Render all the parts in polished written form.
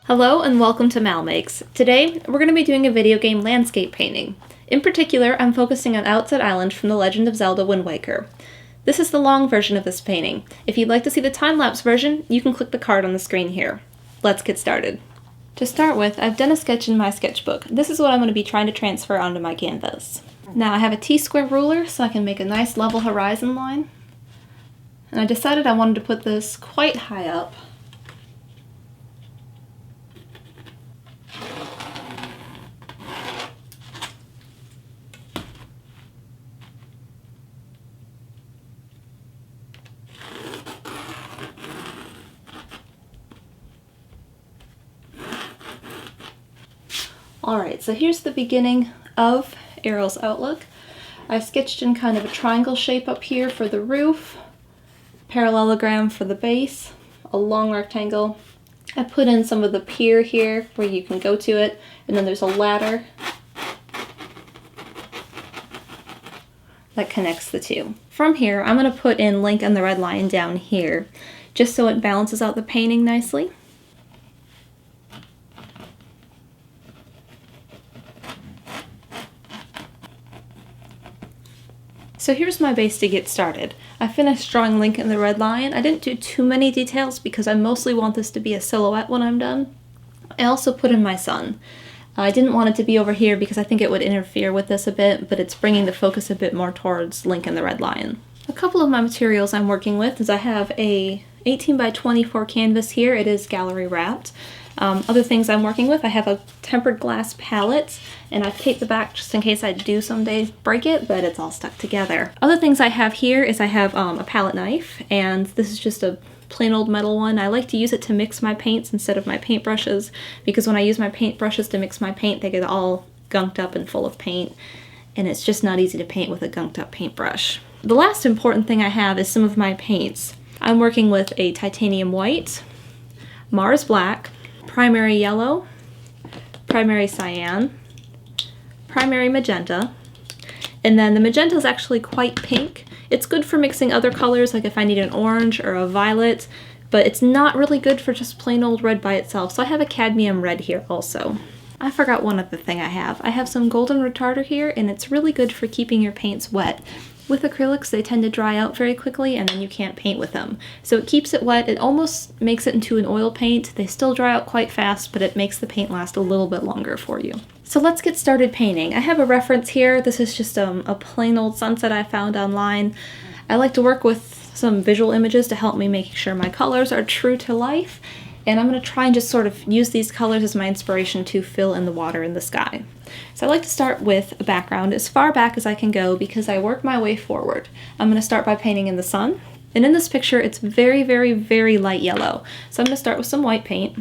Hello and welcome to MalMakes. Today, we're going to be doing a video game landscape painting. In particular, I'm focusing on Outset Island from The Legend of Zelda Wind Waker. This is the long version of this painting. If you'd like to see the time-lapse version, you can click the card on the screen here. Let's get started. To start with, I've done a sketch in my sketchbook. This is what I'm going to be trying to transfer onto my canvas. Now I have a T-square ruler so I can make a nice level horizon line. And I decided I wanted to put this quite high up. Alright, so here's the beginning of Ariel's outlook. I've sketched in kind of a triangle shape up here for the roof, parallelogram for the base, a long rectangle. I put in some of the pier here where you can go to it, and then there's a ladder that connects the two. From here, I'm going to put in Link and the red lion down here, just so it balances out the painting nicely. So here's my base to get started. I finished drawing Link and the red lion. I didn't do too many details because I mostly want this to be a silhouette when I'm done. I also put in my sun. I didn't want it to be over here because I think it would interfere with this a bit, but it's bringing the focus a bit more towards Link and the red lion. A couple of my materials I'm working with is I have a 18 by 24 canvas here. It is gallery wrapped. Other things I'm working with, I have a tempered glass palette, and I've taped the back just in case I do someday break it, but it's all stuck together. Other things I have here is I have a palette knife, and this is just a plain old metal one. I like to use it to mix my paints instead of my paintbrushes, because when I use my paintbrushes to mix my paint, they get all gunked up and full of paint, and it's just not easy to paint with a gunked up paintbrush. The last important thing I have is some of my paints. I'm working with a titanium white, Mars black, primary yellow, primary cyan, primary magenta, and then the magenta is actually quite pink. It's good for mixing other colors, like if I need an orange or a violet, but it's not really good for just plain old red by itself, so I have a cadmium red here also. I forgot one other thing I have. I have some golden retarder here, and it's really good for keeping your paints wet. With acrylics, they tend to dry out very quickly and then you can't paint with them. So it keeps it wet, it almost makes it into an oil paint. They still dry out quite fast, but it makes the paint last a little bit longer for you. So let's get started painting. I have a reference here. This is just a plain old sunset I found online. I like to work with some visual images to help me make sure my colors are true to life. And I'm going to try and just sort of use these colors as my inspiration to fill in the water in the sky. So I like to start with a background as far back as I can go because I work my way forward. I'm going to start by painting in the sun. And in this picture, it's very, very, very light yellow. So I'm going to start with some white paint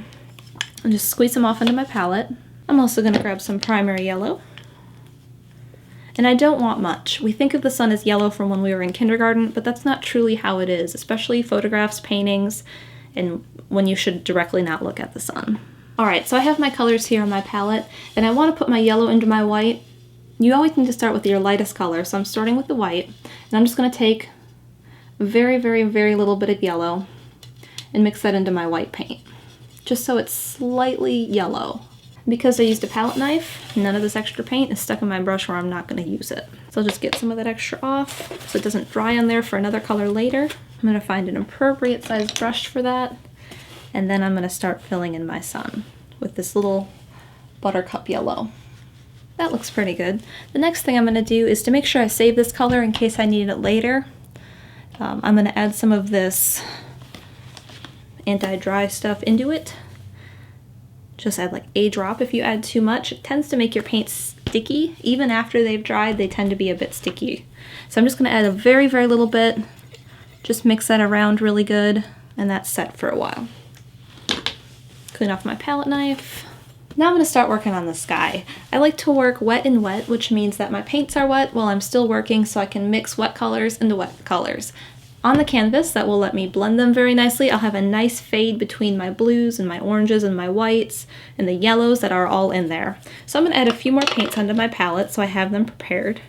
and just squeeze them off into my palette. I'm also going to grab some primary yellow. And I don't want much. We think of the sun as yellow from when we were in kindergarten, but that's not truly how it is, especially photographs, paintings, and when you should directly not look at the sun. Alright, so I have my colors here on my palette, and I want to put my yellow into my white. You always need to start with your lightest color, so I'm starting with the white, and I'm just going to take a very, very, very little bit of yellow and mix that into my white paint, just so it's slightly yellow. Because I used a palette knife, none of this extra paint is stuck in my brush where I'm not going to use it. So I'll just get some of that extra off so it doesn't dry on there for another color later. I'm going to find an appropriate sized brush for that, and then I'm going to start filling in my sun with this little buttercup yellow. That looks pretty good. The next thing I'm going to do is to make sure I save this color in case I need it later. I'm going to add some of this anti-dry stuff into it. Just add like a drop. If you add too much, it tends to make your paint sticky. Even after they've dried, they tend to be a bit sticky. So I'm just going to add a very, very little bit. Just mix that around really good, and that's set for a while. Clean off my palette knife. Now I'm going to start working on the sky. I like to work wet and wet, which means that my paints are wet while I'm still working so I can mix wet colors into wet colors. On the canvas, that will let me blend them very nicely. I'll have a nice fade between my blues and my oranges and my whites and the yellows that are all in there. So I'm going to add a few more paints onto my palette so I have them prepared.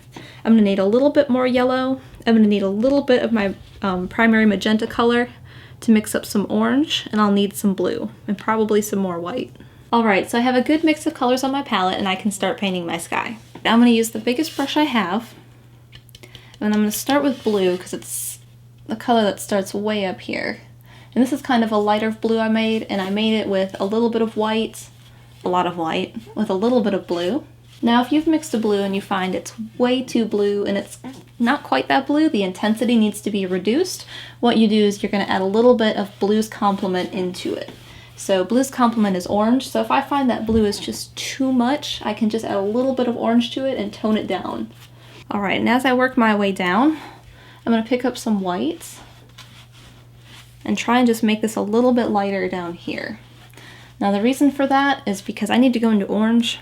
I'm going to need a little bit more yellow. I'm going to need a little bit of my primary magenta color to mix up some orange, and I'll need some blue and probably some more white. Alright, so I have a good mix of colors on my palette and I can start painting my sky. Now I'm going to use the biggest brush I have, and I'm going to start with blue because it's the color that starts way up here. And this is kind of a lighter blue I made, and I made it with a little bit of white, a lot of white, with a little bit of blue. Now if you've mixed a blue and you find it's way too blue and it's not quite that blue, the intensity needs to be reduced, what you do is you're going to add a little bit of blue's complement into it. So blue's complement is orange, so if I find that blue is just too much, I can just add a little bit of orange to it and tone it down. Alright, and as I work my way down, I'm going to pick up some whites and try and just make this a little bit lighter down here. Now the reason for that is because I need to go into orange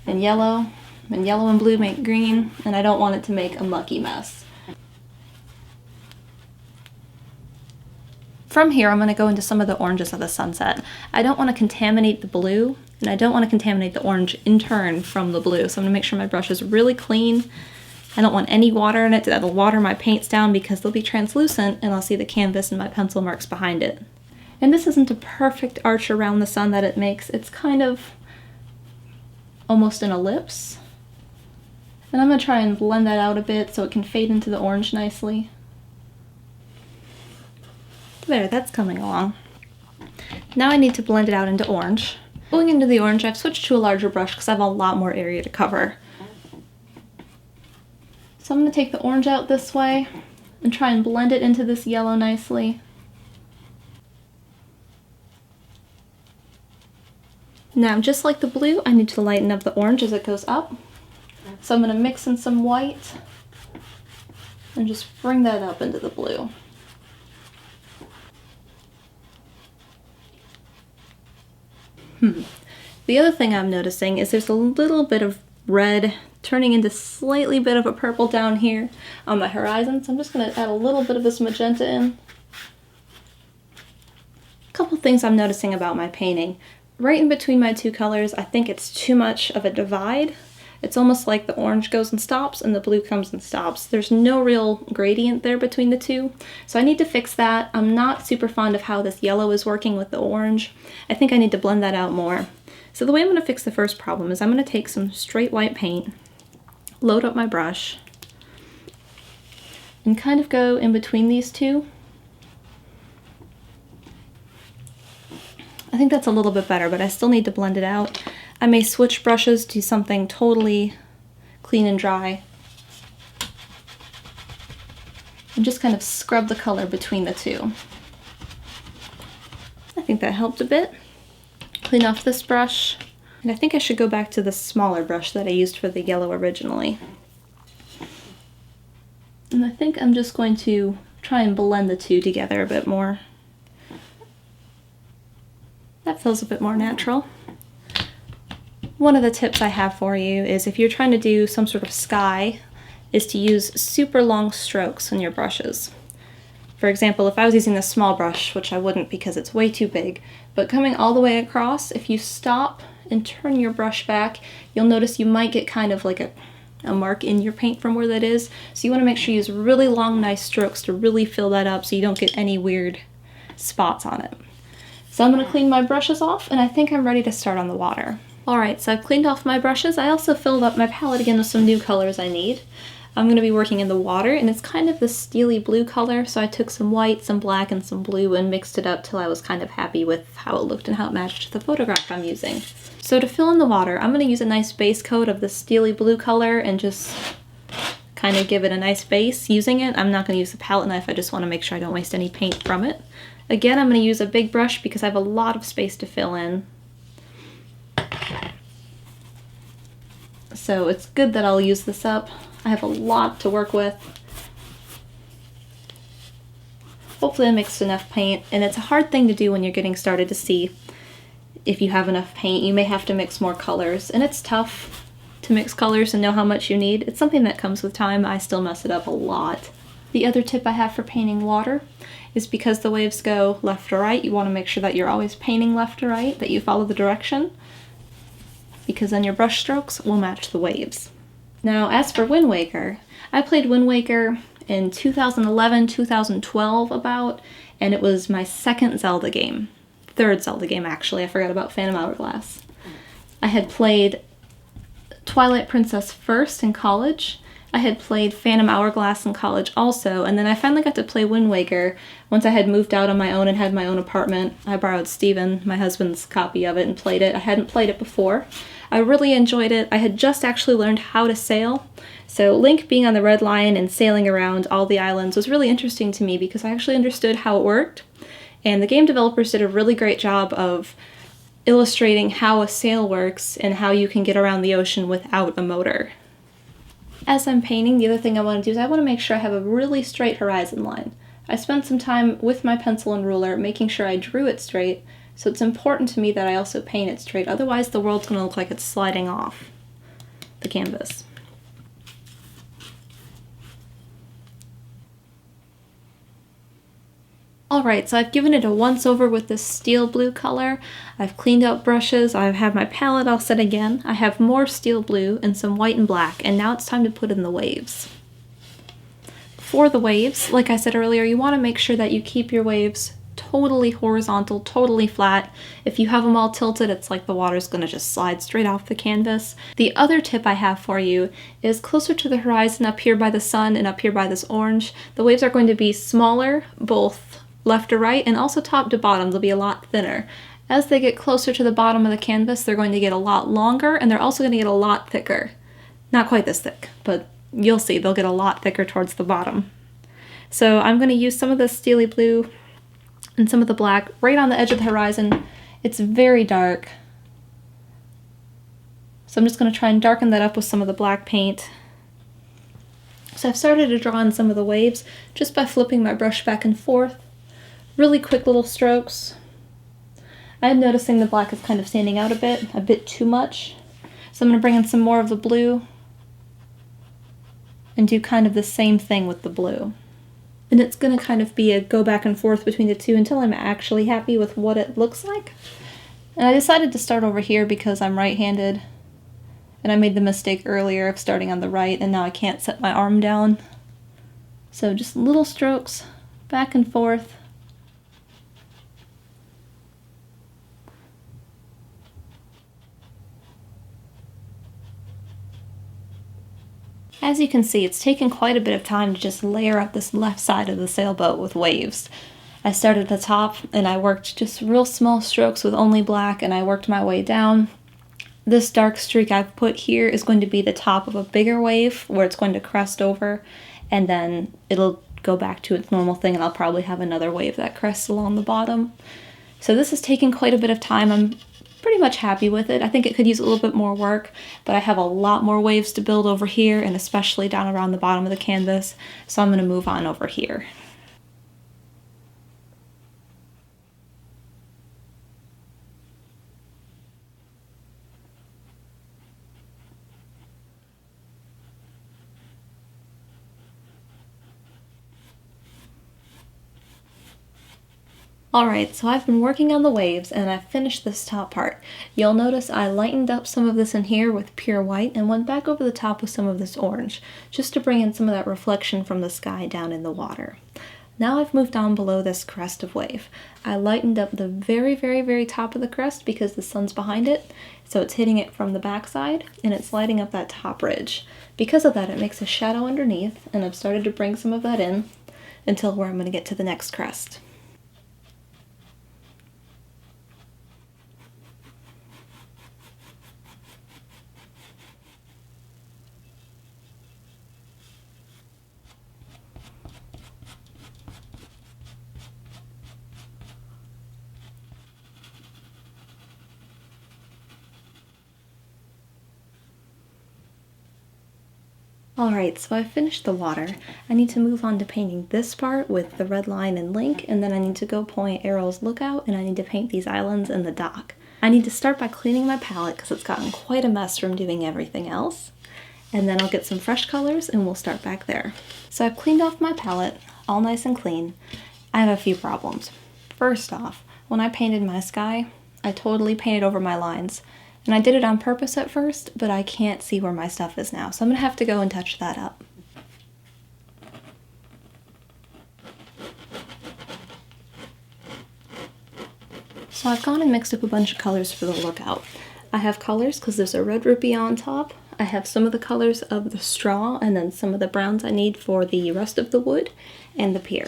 and yellow and blue make green, and I don't want it to make a mucky mess. From here, I'm going to go into some of the oranges of the sunset. I don't want to contaminate the blue, and I don't want to contaminate the orange in turn from the blue, so I'm going to make sure my brush is really clean. I don't want any water in it that'll water my paints down because they'll be translucent and I'll see the canvas and my pencil marks behind it. And this isn't a perfect arch around the sun that it makes. It's kind of almost an ellipse. And I'm going to try and blend that out a bit so it can fade into the orange nicely. There, that's coming along. Now I need to blend it out into orange. Going into the orange, I've switched to a larger brush because I have a lot more area to cover. So I'm going to take the orange out this way and try and blend it into this yellow nicely. Now, just like the blue, I need to lighten up the orange as it goes up. So I'm going to mix in some white and just bring that up into the blue. The other thing I'm noticing is there's a little bit of red turning into slightly bit of a purple down here on my horizon, so I'm just going to add a little bit of this magenta in. A couple things I'm noticing about my painting. Right in between my two colors, I think it's too much of a divide. It's almost like the orange goes and stops and the blue comes and stops. There's no real gradient there between the two, so I need to fix that. I'm not super fond of how this yellow is working with the orange. I think I need to blend that out more. So the way I'm going to fix the first problem is I'm going to take some straight white paint, load up my brush, and kind of go in between these two. I think that's a little bit better, but I still need to blend it out. I may switch brushes to something totally clean and dry and just kind of scrub the color between the two. I think that helped a bit. Clean off this brush, and I think I should go back to the smaller brush that I used for the yellow originally. And I think I'm just going to try and blend the two together a bit more. That feels a bit more natural. One of the tips I have for you is if you're trying to do some sort of sky, is to use super long strokes on your brushes. For example, if I was using this small brush, which I wouldn't because it's way too big, but coming all the way across, if you stop and turn your brush back, you'll notice you might get kind of like a mark in your paint from where that is. So you want to make sure you use really long, nice strokes to really fill that up so you don't get any weird spots on it. So I'm going to clean my brushes off, and I think I'm ready to start on the water. Alright, so I've cleaned off my brushes. I also filled up my palette again with some new colors I need. I'm going to be working in the water, and it's kind of this steely blue color, so I took some white, some black, and some blue and mixed it up till I was kind of happy with how it looked and how it matched the photograph I'm using. So to fill in the water, I'm going to use a nice base coat of the steely blue color and just kind of give it a nice base using it. I'm not going to use the palette knife, I just want to make sure I don't waste any paint from it. Again, I'm going to use a big brush because I have a lot of space to fill in. So it's good that I'll use this up. I have a lot to work with. Hopefully I mixed enough paint, and it's a hard thing to do when you're getting started to see if you have enough paint. You may have to mix more colors, and it's tough to mix colors and know how much you need. It's something that comes with time. I still mess it up a lot. The other tip I have for painting water is because the waves go left to right, you want to make sure that you're always painting left to right, that you follow the direction, because then your brush strokes will match the waves. Now, as for Wind Waker, I played Wind Waker in 2011, 2012 about, and it was my second Zelda game. third Zelda game actually. I forgot about Phantom Hourglass. I had played Twilight Princess first in college. I had played Phantom Hourglass in college also, and then I finally got to play Wind Waker once I had moved out on my own and had my own apartment. I borrowed Steven, my husband's copy of it, and played it. I hadn't played it before. I really enjoyed it. I had just actually learned how to sail, so Link being on the Red Lion and sailing around all the islands was really interesting to me because I actually understood how it worked, and the game developers did a really great job of illustrating how a sail works and how you can get around the ocean without a motor. As I'm painting, the other thing I want to do is I want to make sure I have a really straight horizon line. I spent some time with my pencil and ruler making sure I drew it straight, so it's important to me that I also paint it straight, otherwise the world's going to look like it's sliding off the canvas. Alright, so I've given it a once over with this steel blue color. I've cleaned out brushes, I have my palette all set again. I have more steel blue and some white and black, and now it's time to put in the waves. For the waves, like I said earlier, you want to make sure that you keep your waves totally horizontal, totally flat. If you have them all tilted, it's like the water's going to just slide straight off the canvas. The other tip I have for you is closer to the horizon up here by the sun and up here by this orange, the waves are going to be smaller, both left to right, and also top to bottom. They'll be a lot thinner. As they get closer to the bottom of the canvas, they're going to get a lot longer, and they're also going to get a lot thicker. Not quite this thick, but you'll see they'll get a lot thicker towards the bottom. So I'm going to use some of the steely blue and some of the black right on the edge of the horizon. It's very dark, so I'm just going to try and darken that up with some of the black paint. So I've started to draw in some of the waves just by flipping my brush back and forth. Really quick little strokes. I'm noticing the black is kind of standing out a bit too much. So I'm going to bring in some more of the blue and do kind of the same thing with the blue. And it's going to kind of be a go back and forth between the two until I'm actually happy with what it looks like. And I decided to start over here because I'm right-handed, and I made the mistake earlier of starting on the right, and now I can't set my arm down. So just little strokes back and forth. As you can see, it's taken quite a bit of time to just layer up this left side of the sailboat with waves. I started at the top and I worked just real small strokes with only black, and I worked my way down. This dark streak I've put here is going to be the top of a bigger wave where it's going to crest over, and then it'll go back to its normal thing, and I'll probably have another wave that crests along the bottom. So this has taken quite a bit of time. I'm pretty much happy with it. I think it could use a little bit more work, but I have a lot more waves to build over here, and especially down around the bottom of the canvas, so I'm going to move on over here. Alright, so I've been working on the waves and I've finished this top part. You'll notice I lightened up some of this in here with pure white and went back over the top with some of this orange, just to bring in some of that reflection from the sky down in the water. Now I've moved on below this crest of wave. I lightened up the very, very, very top of the crest because the sun's behind it, so it's hitting it from the backside and it's lighting up that top ridge. Because of that, it makes a shadow underneath, and I've started to bring some of that in until where I'm going to get to the next crest. Alright, so I've finished the water. I need to move on to painting this part with the red line and Link, and then I need to go point Arrow's Lookout, and I need to paint these islands and the dock. I need to start by cleaning my palette because it's gotten quite a mess from doing everything else. And then I'll get some fresh colors and we'll start back there. So I've cleaned off my palette, all nice and clean. I have a few problems. First off, when I painted my sky, I totally painted over my lines. And I did it on purpose at first, but I can't see where my stuff is now, so I'm going to have to go and touch that up. So I've gone and mixed up a bunch of colors for the lookout. I have colors because there's a red rupee on top. I have some of the colors of the straw and then some of the browns I need for the rest of the wood and the pier.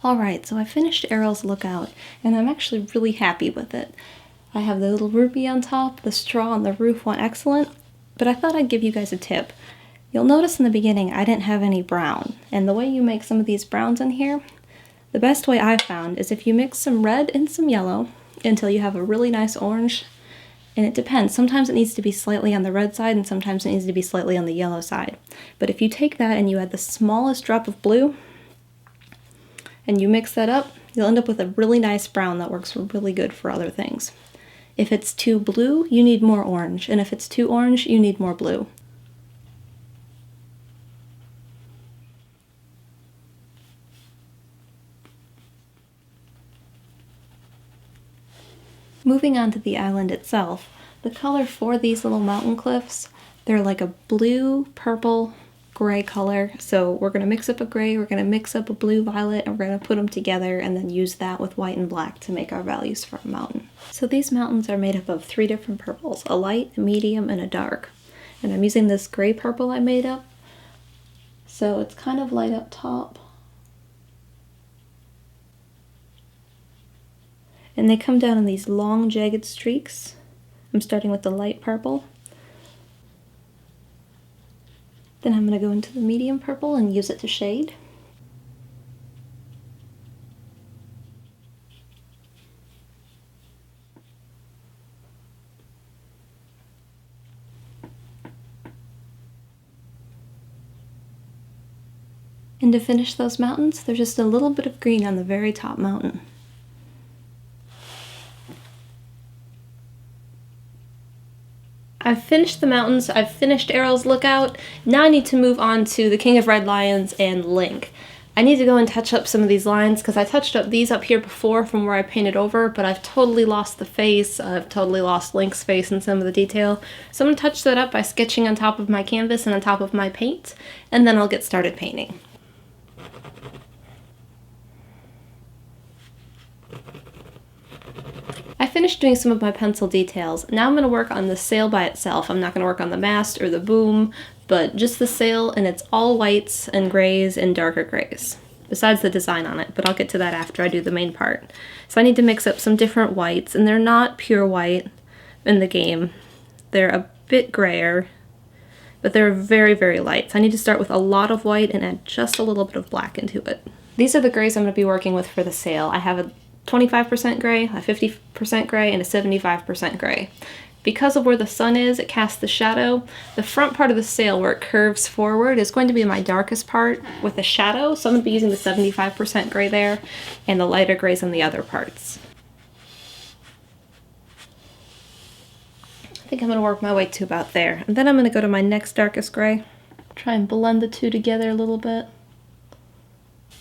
Alright, so I finished Errol's lookout, and I'm actually really happy with it. I have the little rupee on top, the straw on the roof went excellent, but I thought I'd give you guys a tip. You'll notice in the beginning I didn't have any brown, and the way you make some of these browns in here, the best way I've found is if you mix some red and some yellow until you have a really nice orange, and it depends. Sometimes it needs to be slightly on the red side and sometimes it needs to be slightly on the yellow side. But if you take that and you add the smallest drop of blue, and you mix that up, you'll end up with a really nice brown that works really good for other things. If it's too blue, you need more orange, and if it's too orange, you need more blue. Moving on to the island itself, the color for these little mountain cliffs, they're like a blue, purple, gray color. So we're going to mix up a gray, we're going to mix up a blue violet, and we're going to put them together and then use that with white and black to make our values for a mountain. So these mountains are made up of 3 different purples, a light, a medium, and a dark. And I'm using this gray purple I made up. So it's kind of light up top. And they come down in these long jagged streaks. I'm starting with the light purple. Then I'm going to go into the medium purple and use it to shade. And to finish those mountains, there's just a little bit of green on the very top mountain. I've finished the mountains, I've finished Errol's lookout, now I need to move on to the King of Red Lions and Link. I need to go and touch up some of these lines because I touched up these up here before from where I painted over, but I've totally lost the face, I've totally lost Link's face and some of the detail. So I'm going to touch that up by sketching on top of my canvas and on top of my paint, and then I'll get started painting. I finished doing some of my pencil details. Now I'm going to work on the sail by itself. I'm not going to work on the mast or the boom, but just the sail, and it's all whites and grays and darker grays, besides the design on it, but I'll get to that after I do the main part. So I need to mix up some different whites, and they're not pure white in the game. They're a bit grayer, but they're very, very light. So I need to start with a lot of white and add just a little bit of black into it. These are the grays I'm going to be working with for the sail. I have a 25% gray, a 50% gray, and a 75% gray. Because of where the sun is, it casts the shadow. The front part of the sail where it curves forward is going to be my darkest part with a shadow, so I'm going to be using the 75% gray there and the lighter grays on the other parts. I think I'm going to work my way to about there. And then I'm going to go to my next darkest gray, try and blend the two together a little bit.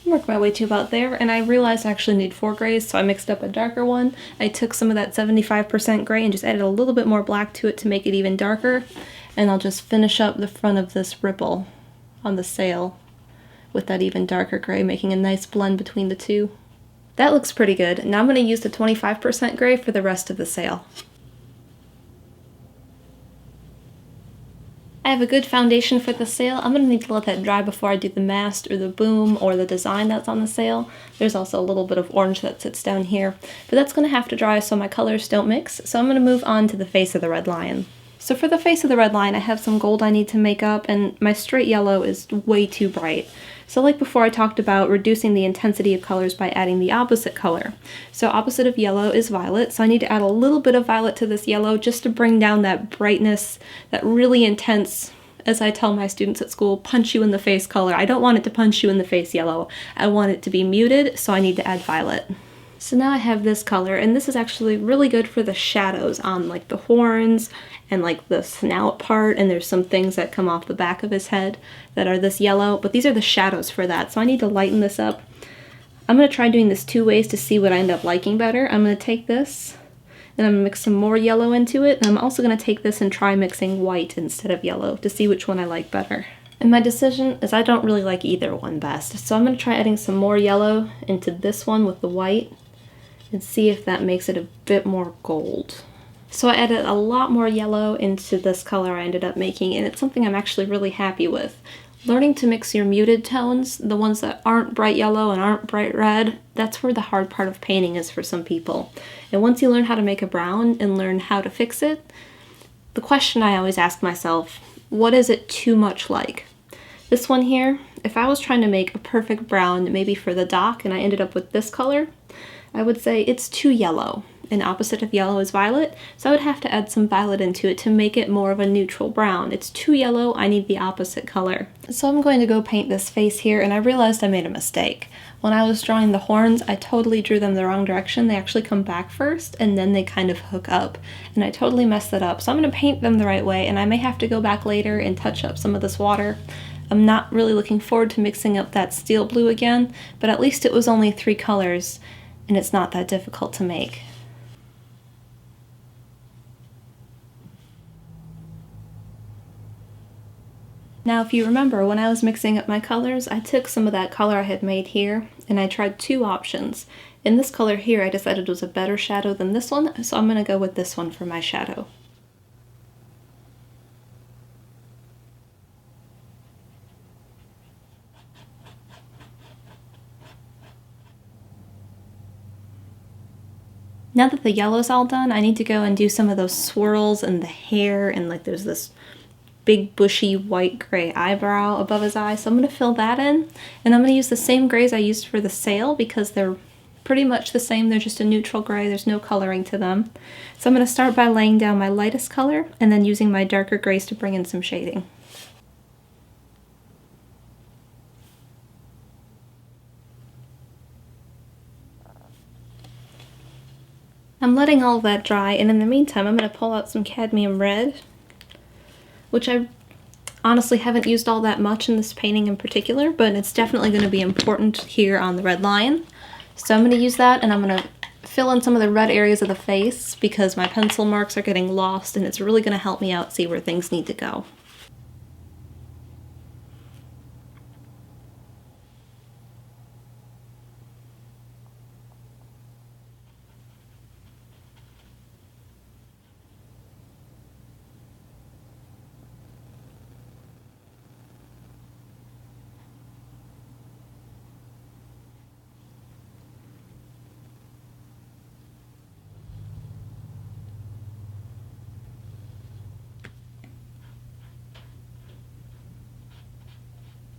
Work my way to about there, and I realized I actually need 4 grays, so I mixed up a darker one. I took some of that 75% gray and just added a little bit more black to it to make it even darker, and I'll just finish up the front of this ripple on the sail with that even darker gray, making a nice blend between the two. That looks pretty good. Now I'm going to use the 25% gray for the rest of the sail. I have a good foundation for the sail. I'm going to need to let that dry before I do the mast or the boom or the design that's on the sail. There's also a little bit of orange that sits down here, but that's going to have to dry so my colors don't mix. So I'm going to move on to the face of the red lion. So for the face of the red lion, I have some gold I need to make up, and my straight yellow is way too bright. So like before, I talked about reducing the intensity of colors by adding the opposite color. So opposite of yellow is violet, so I need to add a little bit of violet to this yellow just to bring down that brightness, that really intense, as I tell my students at school, punch you in the face color. I don't want it to punch you in the face yellow. I want it to be muted, so I need to add violet. So now I have this color, and this is actually really good for the shadows on like the horns and like the snout part, and there's some things that come off the back of his head that are this yellow, but these are the shadows for that, so I need to lighten this up. I'm going to try doing this 2 ways to see what I end up liking better. I'm going to take this and I'm going to mix some more yellow into it, and I'm also going to take this and try mixing white instead of yellow to see which one I like better. And my decision is I don't really like either one best, so I'm going to try adding some more yellow into this one with the white and see if that makes it a bit more gold. So I added a lot more yellow into this color I ended up making, and it's something I'm actually really happy with. Learning to mix your muted tones, the ones that aren't bright yellow and aren't bright red, that's where the hard part of painting is for some people. And once you learn how to make a brown and learn how to fix it, the question I always ask myself, what is it too much like? This one here, if I was trying to make a perfect brown maybe for the dock and I ended up with this color, I would say it's too yellow, and opposite of yellow is violet, so I would have to add some violet into it to make it more of a neutral brown. It's too yellow, I need the opposite color. So I'm going to go paint this face here, and I realized I made a mistake. When I was drawing the horns, I totally drew them the wrong direction. They actually come back first, and then they kind of hook up, and I totally messed that up. So I'm going to paint them the right way, and I may have to go back later and touch up some of this water. I'm not really looking forward to mixing up that steel blue again, but at least it was only 3 colors, and it's not that difficult to make. Now if you remember, when I was mixing up my colors, I took some of that color I had made here, and I tried 2 options. And this color here I decided was a better shadow than this one, so I'm going to go with this one for my shadow. Now that the yellow's all done, I need to go and do some of those swirls and the hair, and like there's this big bushy white-gray eyebrow above his eye, so I'm going to fill that in. And I'm going to use the same grays I used for the sail because they're pretty much the same, they're just a neutral gray, there's no coloring to them. So I'm going to start by laying down my lightest color and then using my darker grays to bring in some shading. I'm letting all of that dry, and in the meantime I'm going to pull out some cadmium red, which I honestly haven't used all that much in this painting in particular, but it's definitely going to be important here on the red lion. So I'm going to use that, and I'm going to fill in some of the red areas of the face because my pencil marks are getting lost, and it's really going to help me out see where things need to go.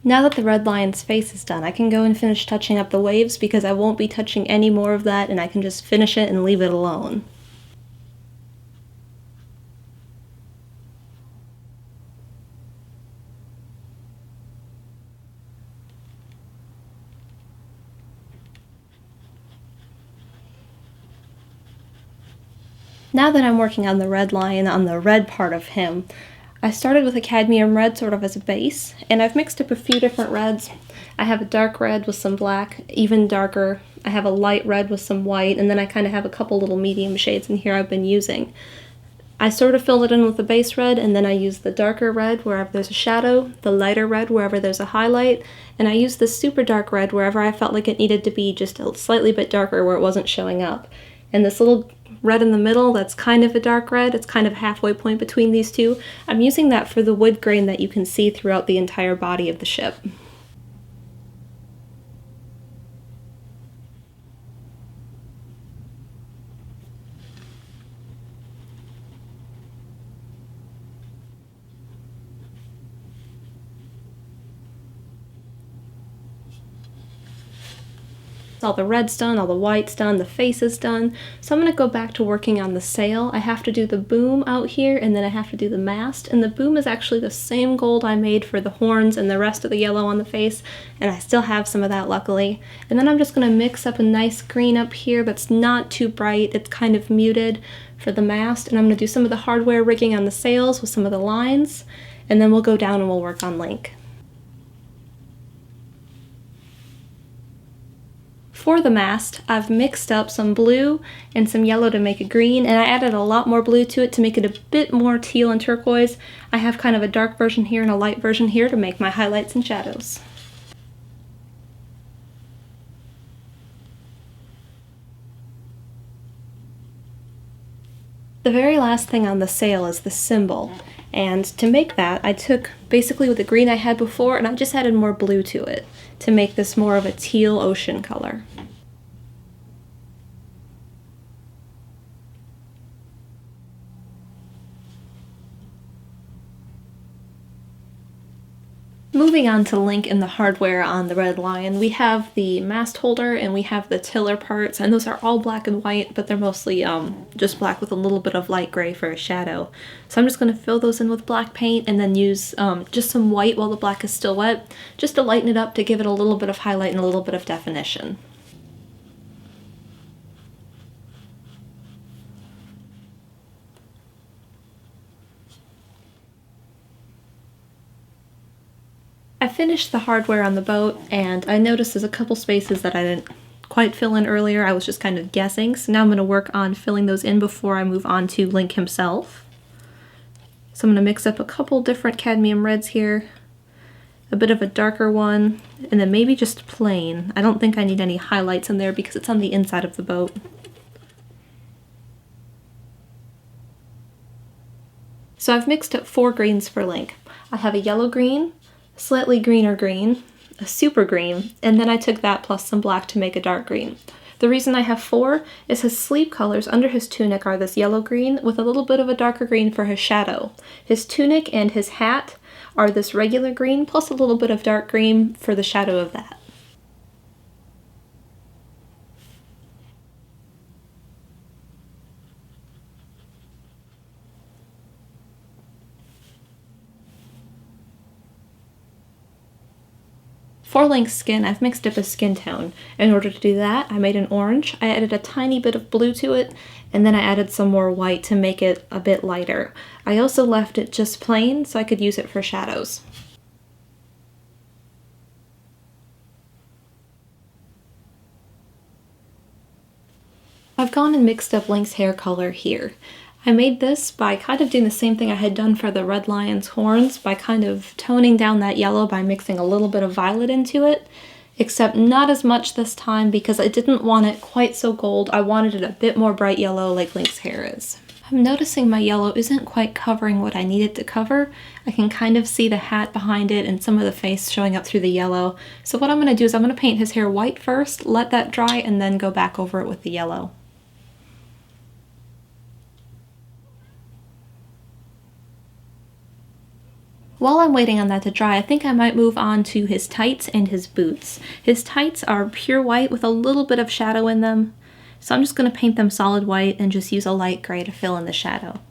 Now that the red lion's face is done, I can go and finish touching up the waves because I won't be touching any more of that, and I can just finish it and leave it alone. Now that I'm working on the red lion, on the red part of him, I started with a cadmium red sort of as a base, and I've mixed up a few different reds. I have a dark red with some black, even darker. I have a light red with some white, and then I kind of have a couple little medium shades in here I've been using. I sort of filled it in with the base red, and then I use the darker red wherever there's a shadow, the lighter red wherever there's a highlight, and I use the super dark red wherever I felt like it needed to be just a slightly bit darker where it wasn't showing up. And this little red in the middle, that's kind of a dark red, it's kind of a halfway point between these two. I'm using that for the wood grain that you can see throughout the entire body of the ship. All the red's done, all the white's done, the face is done. So I'm going to go back to working on the sail. I have to do the boom out here, and then I have to do the mast. And the boom is actually the same gold I made for the horns and the rest of the yellow on the face, and I still have some of that, luckily. And then I'm just going to mix up a nice green up here that's not too bright. It's kind of muted for the mast, and I'm going to do some of the hardware rigging on the sails with some of the lines, and then we'll go down and we'll work on Link. For the mast, I've mixed up some blue and some yellow to make a green, and I added a lot more blue to it to make it a bit more teal and turquoise. I have kind of a dark version here and a light version here to make my highlights and shadows. The very last thing on the sail is the symbol, and to make that I took basically the green I had before and I just added more blue to it to make this more of a teal ocean color. Moving on to Link and the hardware on the Red Lion, we have the mast holder and we have the tiller parts, and those are all black and white, but they're mostly just black with a little bit of light gray for a shadow. So I'm just going to fill those in with black paint and then use just some white while the black is still wet, just to lighten it up to give it a little bit of highlight and a little bit of definition. I finished the hardware on the boat, and I noticed there's a couple spaces that I didn't quite fill in earlier. I was just kind of guessing, so now I'm going to work on filling those in before I move on to Link himself. So I'm going to mix up a couple different cadmium reds here, a bit of a darker one, and then maybe just plain. I don't think I need any highlights in there because it's on the inside of the boat. So I've mixed up 4 greens for Link. I have a yellow green, slightly greener green, a super green, and then I took that plus some black to make a dark green. The reason I have 4 is his sleeve colors under his tunic are this yellow green with a little bit of a darker green for his shadow. His tunic and his hat are this regular green plus a little bit of dark green for the shadow of that. For Link's skin, I've mixed up a skin tone. In order to do that, I made an orange, I added a tiny bit of blue to it, and then I added some more white to make it a bit lighter. I also left it just plain so I could use it for shadows. I've gone and mixed up Link's hair color here. I made this by kind of doing the same thing I had done for the Red Lion's horns, by kind of toning down that yellow by mixing a little bit of violet into it, except not as much this time because I didn't want it quite so gold. I wanted it a bit more bright yellow like Link's hair is. I'm noticing my yellow isn't quite covering what I need it to cover. I can kind of see the hat behind it and some of the face showing up through the yellow. So what I'm going to do is I'm going to paint his hair white first, let that dry, and then go back over it with the yellow. While I'm waiting on that to dry, I think I might move on to his tights and his boots. His tights are pure white with a little bit of shadow in them, so I'm just going to paint them solid white and just use a light gray to fill in the shadow.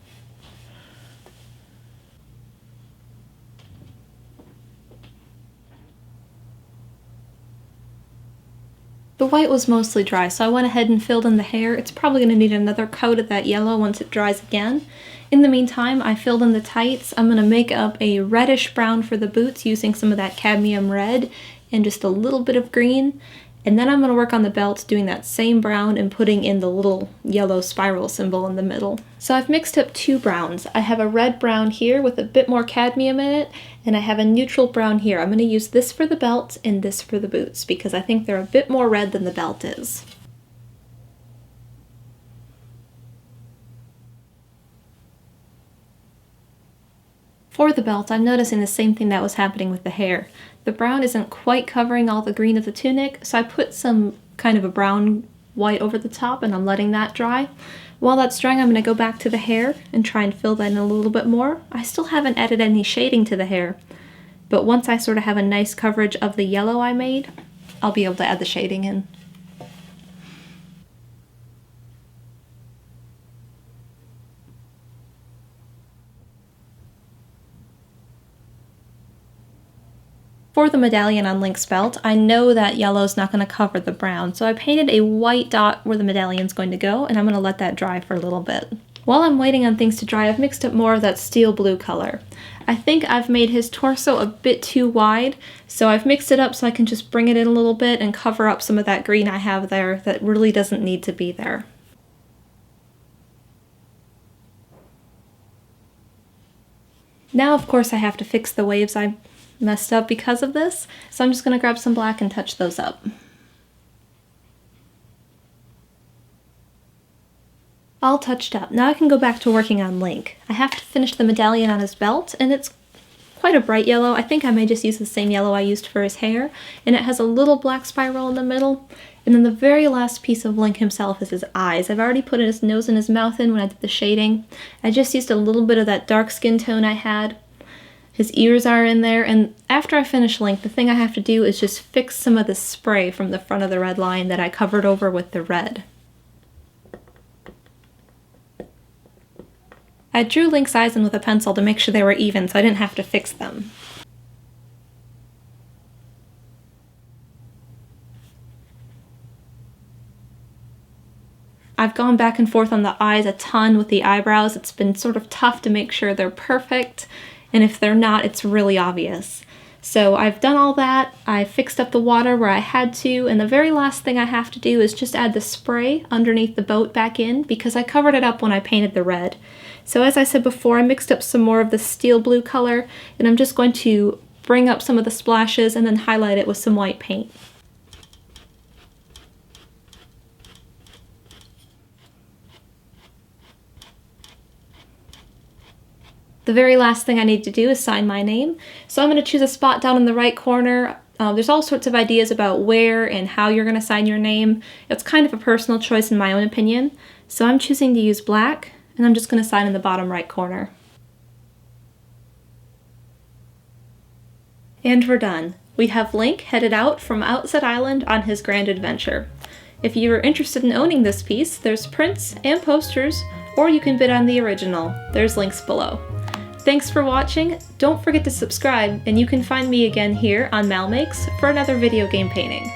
The white was mostly dry, so I went ahead and filled in the hair. It's probably going to need another coat of that yellow once it dries again. In the meantime, I filled in the tights. I'm going to make up a reddish brown for the boots using some of that cadmium red and just a little bit of green. And then I'm going to work on the belt doing that same brown and putting in the little yellow spiral symbol in the middle. So I've mixed up 2 browns. I have a red brown here with a bit more cadmium in it, and I have a neutral brown here. I'm going to use this for the belt and this for the boots because I think they're a bit more red than the belt is. For the belt, I'm noticing the same thing that was happening with the hair. The brown isn't quite covering all the green of the tunic, so I put some kind of a brown white over the top and I'm letting that dry. While that's drying, I'm going to go back to the hair and try and fill that in a little bit more. I still haven't added any shading to the hair, but once I sort of have a nice coverage of the yellow I made, I'll be able to add the shading in. For the medallion on Link's belt, I know that yellow's not going to cover the brown, so I painted a white dot where the medallion's going to go, and I'm going to let that dry for a little bit. While I'm waiting on things to dry, I've mixed up more of that steel blue color. I think I've made his torso a bit too wide, so I've mixed it up so I can just bring it in a little bit and cover up some of that green I have there that really doesn't need to be there. Now, of course, I have to fix the waves I messed up because of this, so I'm just going to grab some black and touch those up. All touched up. Now I can go back to working on Link. I have to finish the medallion on his belt, and it's quite a bright yellow. I think I may just use the same yellow I used for his hair, and it has a little black spiral in the middle. And then the very last piece of Link himself is his eyes. I've already put his nose and his mouth in when I did the shading. I just used a little bit of that dark skin tone I had. His ears are in there, and after I finish Link, the thing I have to do is just fix some of the spray from the front of the red line that I covered over with the red. I drew Link's eyes in with a pencil to make sure they were even so I didn't have to fix them. I've gone back and forth on the eyes a ton with the eyebrows. It's been sort of tough to make sure they're perfect, and if they're not, it's really obvious. So I've done all that, I fixed up the water where I had to, and the very last thing I have to do is just add the spray underneath the boat back in because I covered it up when I painted the red. So as I said before, I mixed up some more of the steel blue color, and I'm just going to bring up some of the splashes and then highlight it with some white paint. The very last thing I need to do is sign my name. So I'm going to choose a spot down in the right corner. There's all sorts of ideas about where and how you're going to sign your name. It's kind of a personal choice in my own opinion. So I'm choosing to use black, and I'm just going to sign in the bottom right corner. And we're done. We have Link headed out from Outset Island on his grand adventure. If you are interested in owning this piece, there's prints and posters, or you can bid on the original. There's links below. Thanks for watching, don't forget to subscribe, and you can find me again here on MalMakes for another video game painting.